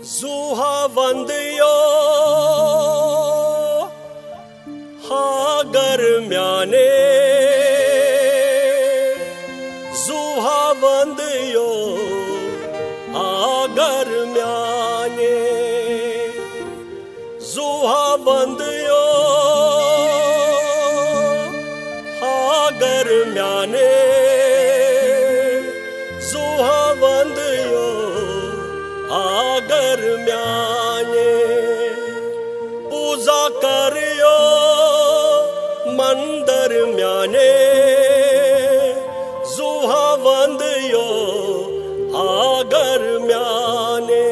Zuhavandyo hagarmyane Zuhavandyo hagarmyane Zuhavandyo hagarmyane Zuhavandyo agarmyane पूजा करियो मंदिर म्याने जुहावंदियो आगर म्याने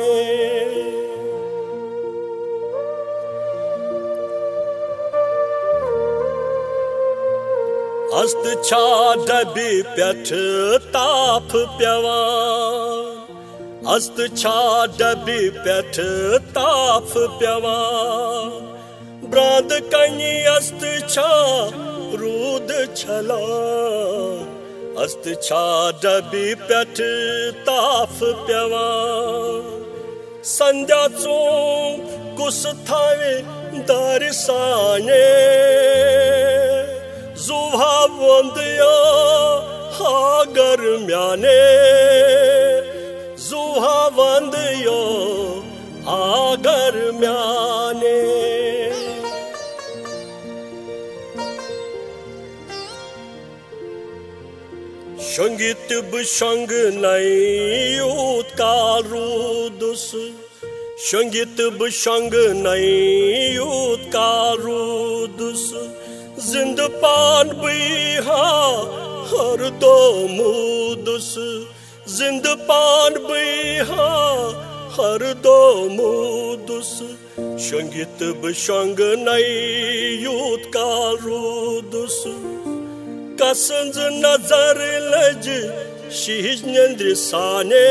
अस्त छा डबी प्यठ ताप प्यवान अस्त छा डबी प्यठ ताप प्यवान ब्रांद कनी अस्त छा रूद छला अस्त छा डबी प्यठ ताप प्यवान संध्या चूं कुस थावे दारिसाने जुहावंदियो हागर म्याने जुहावंदियो आगर म्याने शंगित बशंग नई उत्काल रुदुस शंगित बशंग नई उत्काल रुदुस जिंद पान बिहा हर दो मुदुस जिंद पान बिहा हर दो मुदुस शंगित बशंग नई उत्काल रुदुस कसंज नजर लज शीज नंद्र साने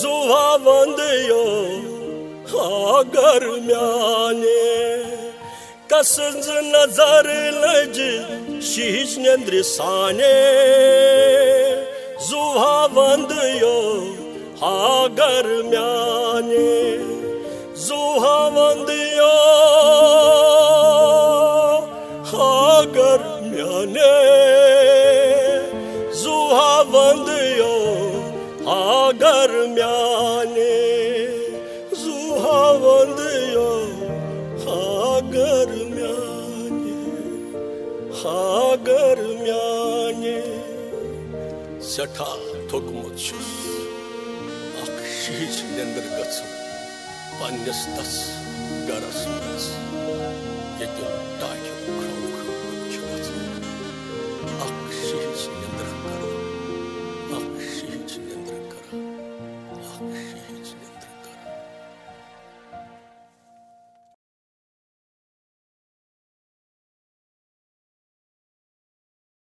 जुहावंदियो आगर म्याने कसंज नजर लज शीज नंद्र साने जुहावंदियो आगर म्याने जुहावंदियो आगर म्याने जुहावंदियो आगर म्याने जुहावंदियो आगर म्याने सठा थोकमुत छुस अख शीज नंदर गछु पन्नस तस गरस मस ये टाक्यो